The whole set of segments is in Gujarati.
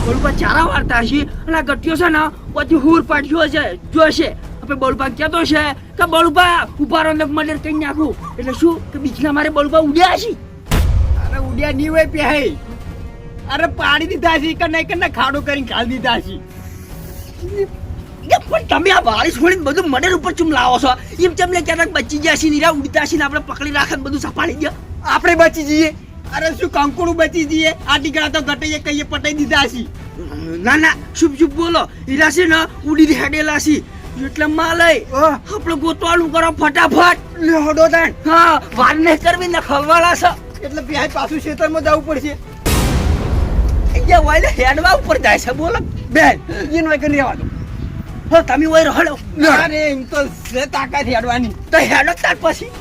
બળુપા ચારા વાળતા હશે અને આ ગટ્યો છે ને પછી હુર પાડ્યો છે જોશે આપણે બળુપા કહેતો છે કે બળુપા ઉભારો ને મર્ડર કરી નાખું એટલે શું કે બીજના મારે બળુપા ઉડ્યા છે. અરે ઉડ્યા નહીં હોય પ્યાય, અરે પાડી દીધા છે કે નહીં ખાડો કરીને ખાલી દીધા છે. પણ તમે આ વાળી છોડીને બધું મર્ડર ઉપર ચૂમ લાવો છો એમ તમને ક્યાંક બચી ગયા છે નીરા ઉડતા છે ને આપણે પકડી રાખે બધું સપાડી દે આપણે બચી જઈએ. અરે શું કંકુડું બચી જઈએ, આ ટીકડા તો ઘટાઈએ કહીએ પટાઈ દીધા છે. ના ના શુભ શુભ બોલો હીરા છે ને ઉડી હેડેલા છે એટલે માં લઈ આપણે ગોતવાનું કરો ફટાફટ. લે હડો તાણ. હા વાર નહીં કરવી ને ખલવાળા છે એટલે પ્યાય પાછું ખેતરમાં જવું પડશે. અહીંયા વાયલે હેડવા ઉપર જાય છે બોલો બેન એનો એક રહેવા દો. હા તમે વઈ રહો અરે એમ તો છે તાકાત હેડવાની. તો હેડો તાર પછી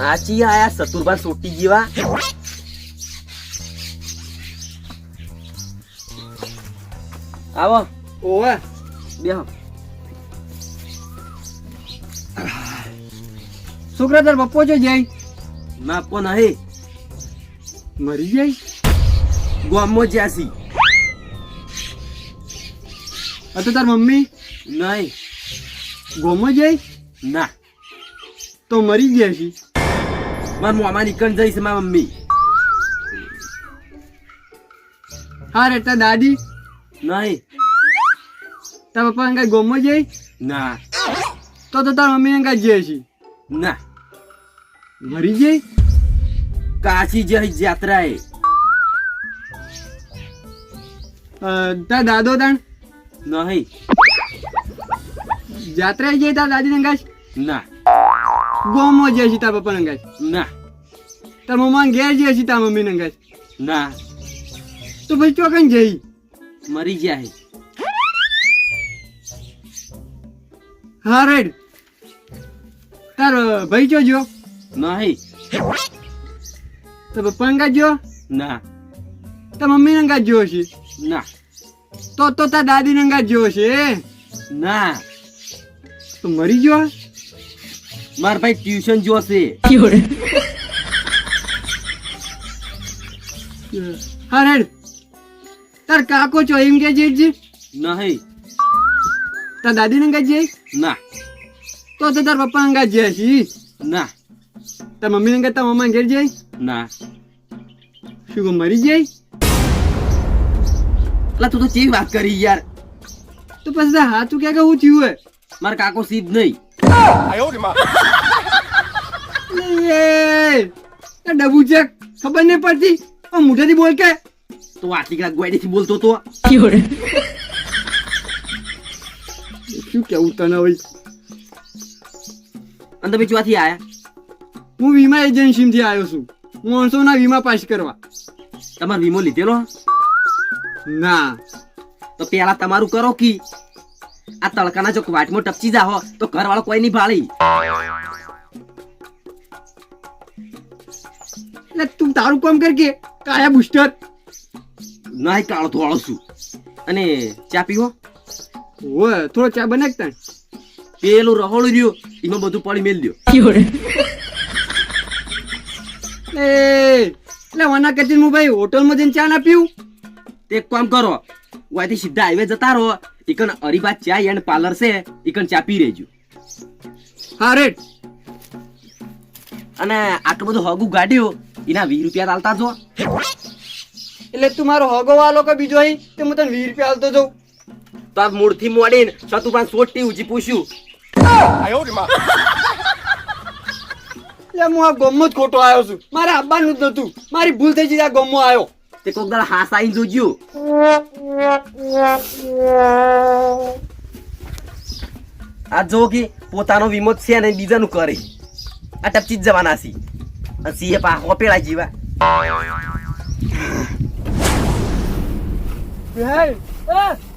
આચી આયા સતુરબા સોટી જેવા. આવો ઓવે બેહો. છોકરા તાર પપ્પો જો જાય માપો નહીં મરી જાય. ગોમો જ્યાસી આ તો તાર મમ્મી નહીં ગોમો જાય ના તો મરી ગયા છે. મારા મોમાં નીકળ જઈશ મારા મમ્મી. હા રે તાર દાદી નહીં તાર પપ્પા અંગા ગોમો જાય ના તો તાર મમ્મી અંગા જાય છે. ના મરી જાય. કાશી જઈ જાત્રાએ. તાર દાદો તાણ નહીં જાત્રાએ જાય તાર દાદી અંગા ના ગોમો જાય છે તાર પપ્પા અંગા. ના તાર મમ્મા ઘેર જાય છે તાર મમ્મી અંગા. ના તો પછી ચોકન જઈ મરી જાય. હા રેડ તાર ભાઈ ચો જો નહીં તો પપ્પા અંગા જો ના તાર મમ્મી અંગા જો છે. ના તો તાર દાદી અંગા જો છે. ના તો મરી ગયો. માર ભાઈ ટ્યુશન જોશે. હા રેડ તાર કાકો છો એમ કે છે નહીં તાર દાદી અંગા જાય ના તો તાર પપ્પા અંગા જાય છે. ના તાર મમ્મી અંગા તાર મમ્મા ઘેર જાય ના શું કહું, મરી જાય. એટલે તું તો કેવી વાત કરી યાર. તો પછી તાર હાથું ક્યાં કે હું થયું હે. મારા કાકો સીધ નહીં. એ ડબુ છે ખબર નહીં પડતી પણ મોઢેથી બોલ કે. તો આટલી કલાક ગોઈડીથી બોલતો તો. શું કેવું તને હોય. અને તમે ચોથી આયા. હું વીમા એજન્સીમાંથી આવ્યો છું. 900 ના વીમા પાસ કરવા. તમારો વીમો લીધેલો ના તો પેલા તમારું કરો કી. આ તડકાના જો વાટમાં ટપચી જાહો તો ઘર વાળો કોઈ નહીં ભાળી. એટલે તું તારું કામ કર કે કાયા બુસ્ટર. નહીં કાળો થોડો છું. અને ચા પીવો. ઓય થોડો ચા બનાવતા. પેલું રહોળું રહ્યું એમાં બધું પડી મેલ દો. એટલે વના કરતી હું ભાઈ હોટલમાં જઈને ચા ના પીવું. તે એક કામ કરો વાયથી સીધા હાઈવે જતા રહો. ઈકન અરીબા ચા એન્ડ પાર્લર છે ઈકન ચા પી રહેજો. હા રેટ. અને આટલું બધું હગું ગાડ્યું એના 20 રૂપિયા ચાલતા જો. એટલે તું મારો હગો વાલો કે બીજો અહીં તે હું તને 20 રૂપિયા આલતો જાઉં. તો આ મૂળથી મોડીને સતુપાન સોટી ઊંચી પૂછ્યું. એટલે હું આ ગોમમાં જ ખોટો આવ્યો છું. મારે આવવાનું જ નતું. મારી ભૂલ થઈ ગઈ આ ગોમમાં આવ્યો. તે કોક દાડા હાસ આઈને જોજો. આ જો કે પોતાનો વીમો છે ને બીજાનું કરે. આ ટપચી જ જવાના છે. અને સિંહે પા હોપેળા જીવા.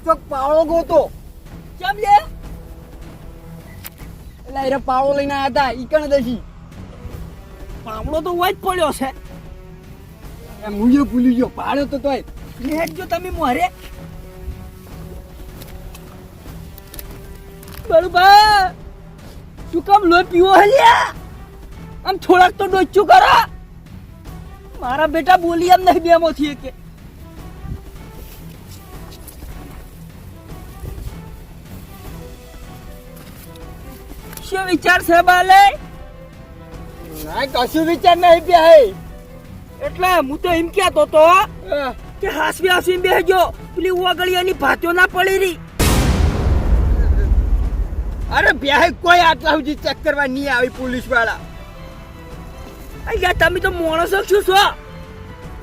ચોક પાવળો ગોતો. કેમ લે એટલે એ પાવળો લઈને આવ્યા હતા ઈ કણ દશી. પાવડો તો હોય જ પડ્યો છે. એમ હું ભૂલી ગયો પાડ્યો તો તોય. લેટ જો તમે મોરે બળુભા તું કેમ લોહી પીવો હલ્યા આમ થોડાક તો ડોચ્યું કરો મારા બેટા બોલી એમ નહીં બેમાંથી કે શું વિચાર છે બાલે ના કશું વિચાર નહીં પ્યાય. એટલે હું તો એમ કહેતો તો કે હાસવી હાસવી બેહજો પેલી ઓગળિયાની ભાત્યો ના પડી રહી. અરે પ્યાય કોઈ આટલા સુધી ચેક કરવા નહીં આવી પોલીસ વાળા. અહીંયા તમે તો માણસો શું છો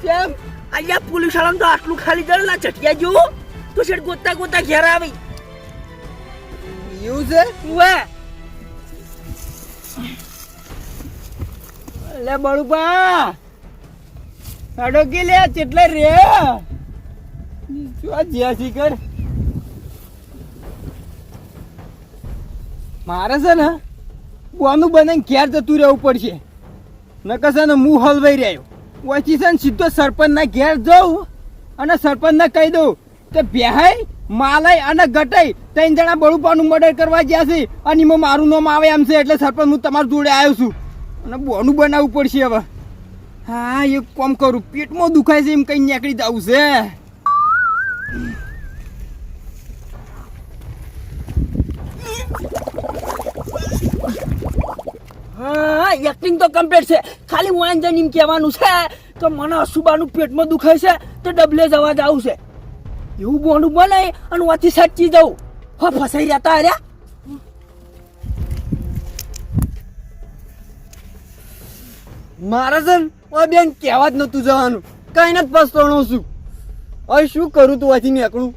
કેમ અહીંયા પોલીસ વાળા તો આટલું ખાલી દળના ચટિયા જેવું તો શેઠ ગોતા ગોતા ઘેર આવી એવું છે? વે લે બળુપા હેડો કે લે ચેટલે રે શું જ્યાસી કર. મારે છે ને બોનું બને ઘેર જતું રહેવું પડશે નકર છે ને હું હલવાઈ રહ્યો પછી છે ને સીધો સરપંચના ઘેર જાઉં અને સરપંચને કહી દઉં કે બેહાઈ માલય અને ગટાઈ ત્રણ જણા બળુપાનું મર્ડર કરવા ગયા છે અને એમાં મારું નામ આવે એમ છે એટલે સરપંચ હું તમારી જોડે આવ્યો છું અને બોનું બનાવવું પડશે હવે. હા એક કામ કરું પેટમાં દુખાય છે એમ કઈ નીકળી જવું છે. હા એક્ટિંગ તો કમ્પ્લીટ છે ખાલી વાંજન એમ કહેવાનું છે તો મને અસુબાનું પેટમાં દુખાય છે તો ડબલે જવા જાવું છે એવું બોનું બનાય અને વાથી સાચી જવું હા ફસાઈ રહેતા અરે મારે છે ને ઓ બેન કહેવા જ નતું જવાનું કઈ નથી પસ્તાણો છું. હવે શું કરું તું અહીંથી નીકળું.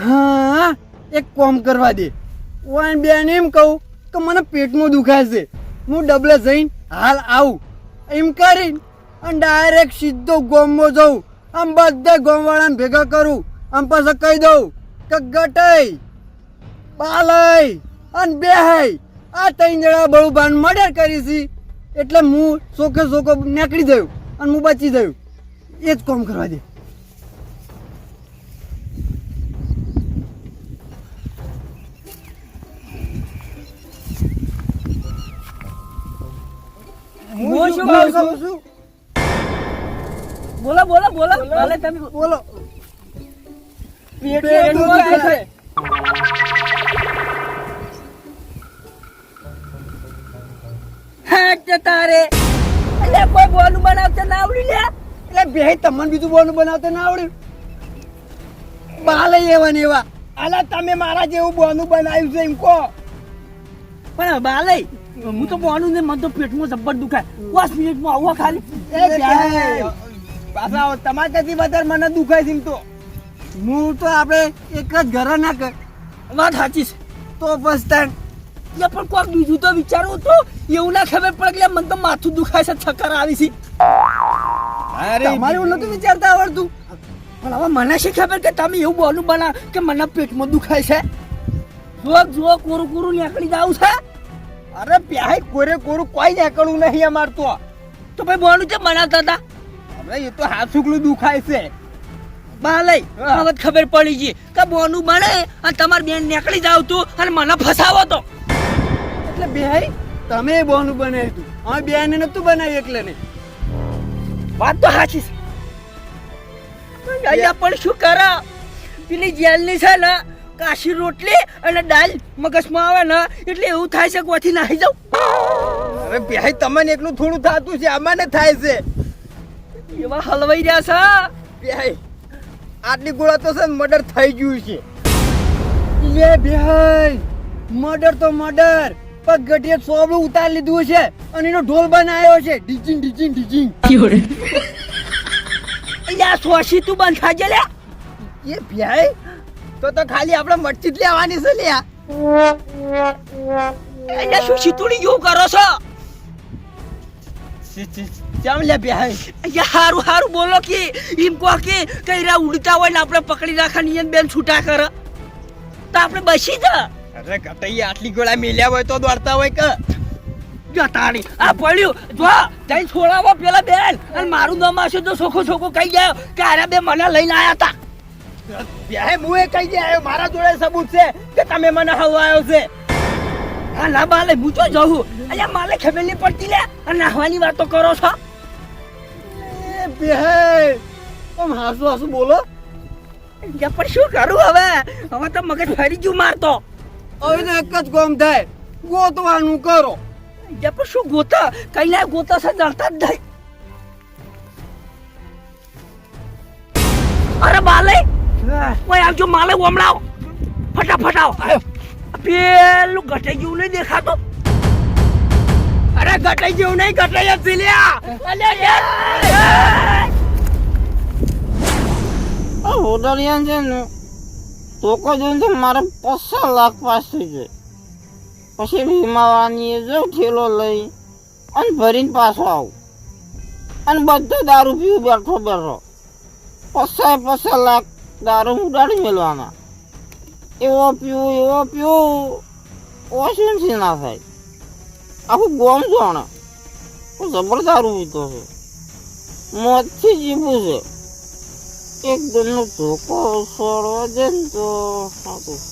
હા એક કામ કરવા દે ઓન બેન એમ કહું કે મને પેટમાં દુખાય છે હું ડબલે જઈને હાલ આવું એમ કરીને અને ડાયરેક્ટ સીધો ગામમાં જાઉં આમ બધા ગામવાળાને ભેગા કરું આમ પાછા કહી દઉં કે ગટાઈ બાલય અને બેહાઈ આ ત્રણ જણા બળુભાન મર્ડર કરી છે એટલે હું સોખે સોખો નીકળી ગયો અને હું બચી ગયો. એ જ કામ કરવા દે. હું શું કહું છું? બોલો બોલો બોલો ભલે તમે બોલો. પેટમાં દુખાય છે. હા તારે એટલે કોઈ બોલું બનાવતા ના આવડી લે એટલે બે તમને બીજું બોનું બનાવતા ના આવડ્યું. બાલે એવા ને એવા અલા તમે મારા જેવું બોનું બનાવ્યું છે એમ કહો. પણ બાલે હું તો બોનું ને મને તો પેટમાં જબ્બર દુખાય 5 મિનિટમાં આવો ખાલી એ બેહાઈ. પાછા આવો. તમારે ત્યાંથી વધારે મને દુખાય છે એમ તો. હું તો આપણે એક જ ઘરે ના કર વાત સાચી છે તો પસ્તાણ. એટલે પણ કોઈક બીજું તો વિચારવું તો એવું ના ખબર પડે કે મને તો માથું દુખાય છે ચક્કર આવી છે તમારે એવું નતું વિચારતા આવડતું. પણ હવે મને શી ખબર કે તમે એવું બોલું બનાવ કે મને પેટમાં દુખાય છે જુઓ કોરું કોરું નીકળી જાવ છે અરે પ્યાય કોરે કોરું કોઈ નીકળવું નહીં અમાર તો. તો ભાઈ બોલું છે બનાવતા હતા હવે એ તો હાથુકલું દુખાય છે. બાલય હવે ખબર પડી ગઈ કે બોનું બને અને તમારી બેન નીકળી જાવ તું અને મને ફસાવો તો એટલે બેહાઈ તમે બોનું બનાવ્યું હતું અમે બેન નતું બનાવ્યું એટલે ને. વાત તો સાચી છે અહીંયા પણ શું કરે પેલી જેલની છે ને કાશી રોટલી અને દાલ મગજમાં આવે ને એટલે એવું થાય છે કે ઓથી નાહી જાઉં. હવે બેહાઈ તમને એકલું થોડું થતું છે અમાને થાય છે. એવા હલવાઈ રહ્યા છે બેહાઈ આટલી ગોળા તો છે મર્ડર થઈ ગયું છે. લે બેહાઈ મર્ડર તો મર્ડર પગ ગઢિયે સોબડું ઉતારી લીધું છે અને એનો ઢોલ બનાવ્યો છે ડીચિંગ ડીચિંગ ડીચિંગ. અહીંયા સોસી તું બંધ થાજે લે એ બેહાઈ તો ખાલી આપણે મરચી જ લેવાની છે લ્યા. અહીંયા શું શીતુડી જેવું કરો છો કેમ લે બેહાઈ અહીંયા હારું હારું બોલો કે એમ કહો કે કઈરા ઉડતા હોય ને આપણે પકડી રાખવાની એને બેન છૂટા કરે તો આપણે બસી જા અરે ગટઈ આટલી ગોળા મેલ્યા હોય તો દોડતા હોય કે જતાણી આ પડ્યું જો જઈ છોડાવો પેલા બેન અને મારું નામ હશે તો સોખો સોખો કહી ગયો કે અરે બે મને લઈને આયા હતા બે હું એ કહી દે આવ્યો મારા જોડે સબૂત છે કે તમે મને હવાયો છે હા ના બાલે હું તો જઉં અલ્યા માલે ખબર નહીં પડતી લે અને નાહવાની વાતો કરો છો એ બે તમે હાસુ હાસુ બોલો. પણ શું કરું હવે હવે તો મગજ ફરી ગયું મારતો હવે તો એક જ કામ થાય, ગોતવાનું કરો. પણ શું ગોતા કઈ ના ગોતા છે જડતા જ નહીં. અરે બાલે ઓય આવજો માલે ઓમણાવ ફટાફટ આવ પેલું ગટાઈ જેવું નહીં દેખાતો. અરે ગટાઈ જેવું નહીં ગટાઈ જ છે લ્યા. આ હોડલિયાન છે ને ધોકો જોઈને તો મારે 50 લાખ પાસ થઈ જાય. પછી વીમાવાળાની જો ઠેલો લઈ અને ભરીને પાછો આવું અને બધો દારૂ પીવું બેઠો બેઠો 50 લાખ દારૂ ઉડાડી મેળવાના. એવો પીવું ઓછું છે ના થાય. આખું ગોમ જાણે જબર દારૂ પીતો છે, મોતથી જીવું છે. એક દોડનો ધોકો છોડવા દે ને તો સારું.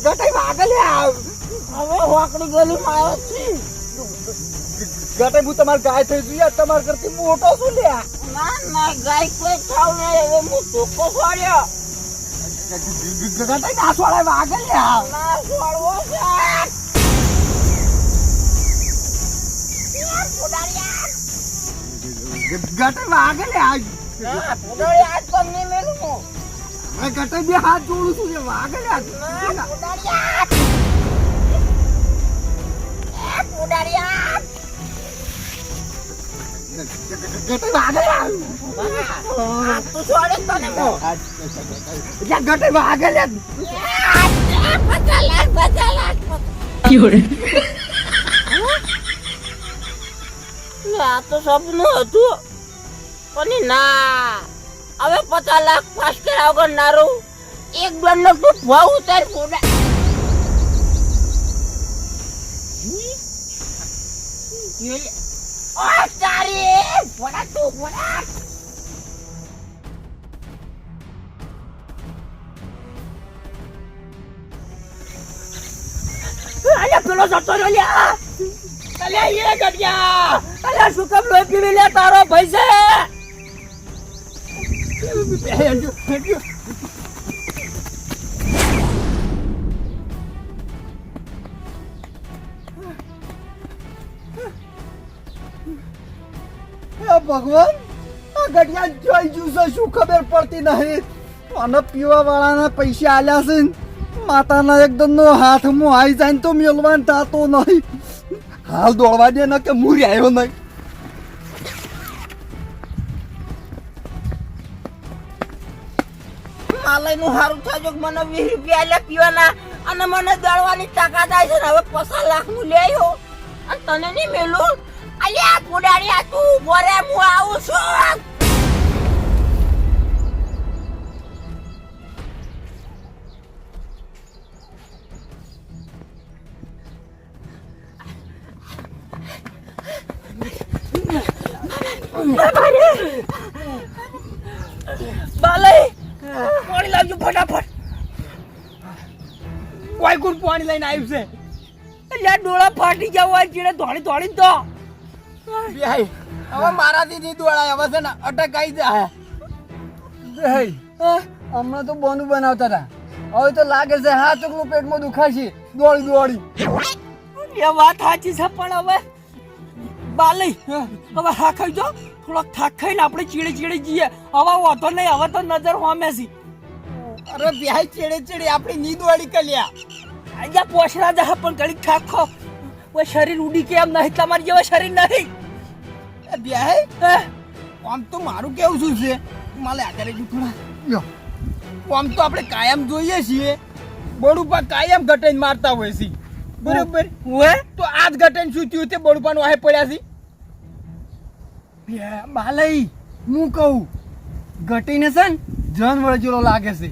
ગટાઈ વાગે લ્યા. હવે વાકડી ગલી માં છે. ગટાઈ હું તમારી ગાય થઈ જોઈએ, તમારા કરતી મોટો છું લ્યા. ના ગાય કોઈ ખાવ નહીં. હવે હું ધોકો છોડ્યો. ગટાઈ ના છોડાય વાગે લ્યા. ના છોડવો છે. ગટાઈ વાગે લ્યા. ફુડાડી આજ પર નહીં મેલું હું. ગટાઈ બે હાથ જોડું છું વાગે લ્યા. ફુડાડી આજ. ગટાઈ વાગે લ્યા. તું છોડે તને હું. ગટાઈ વાગે લ્યા. 50 લાખ. આ તો સપનું હતું પણ ના. હવે 50 લાખ પાસ કર્યા વગર ના રહું. એક દોડનો તું ભાવ ઉતાર ફોડા. ઓ તારી ફોડા તું ફોડા. અલ્યા પેલો જતો રહ્યો લ્યા. અલ્યા એ ગડિયા અલ્યા શું કામ લોહી પીવી લે તારો ભાઈ છે. ભગવાન આ ગઢિયા જોઈ જ્યું છે, શું ખબર પડતી નહીં. અને પીવા વાળાના પૈસા આલ્યા છે, માતાના એકદમ નો હાથમાં આવી જાય ને તો મેળવાન થતો નહીં. હાલ દોડવા દે ને કે મૂરી આવ્યો નહીં. માલયનું હારું થાય મને 20 રૂપિયા આલ્યા પીવાના અને મને દળવાની તાકાત આવી છે ને. હવે 50 લાખ હું લઈ આવ્યો અને તને નહીં મેલું. અલ્યા ફુડાડી આ તું ઉભો રે, હું આવું છું. બાલે પાણી લાવજો ફટાફટ. કોઈ કોણ પાણી લઈને આવ્યું છે. અલ્યા ડોળા ફાટી ગયા હોય ચીડે ધોળી ધોળી તો હવે મારાથી નહીં દોડાય. હવે છે ને અટક આવી જાય. હમણાં તો બોનું બનાવતા હતા, હવે તો લાગે છે હા ચોકનું પેટમાં દુખાશે દોડી દોડી. એ વાત સાચી છે પણ હવે બાલે હવે હા ખાઈ જો થોડોક થાક ખાઈને આપણે ચીડે ચીડે જઈએ. હવે વાતો નહીં, હવે તો નજર હોમે છે. અરે વ્યાય ચેડે ચેડે આપણી ની દોડી કલ્યા. અહીંયા પોસરા જા પણ ઘડીક થાક ખો. કોઈ શરીર ઉડી કે એમ નહીં, તમારી જેવા શરીર નહીં. વ્યાય આમ તો મારું કેવું શું છે, માલે આગળ થોડા આમ તો આપણે કાયમ જોઈએ છીએ બળુપા કાયમ ગટેન મારતા હોય છે બરોબર ઓએ તો આજ ગટેન શું થયું તે બળુપાનું વાહે પડ્યા છે બાલઈ હું કહું ગટીને છે ને જન વળજેલો લાગે છે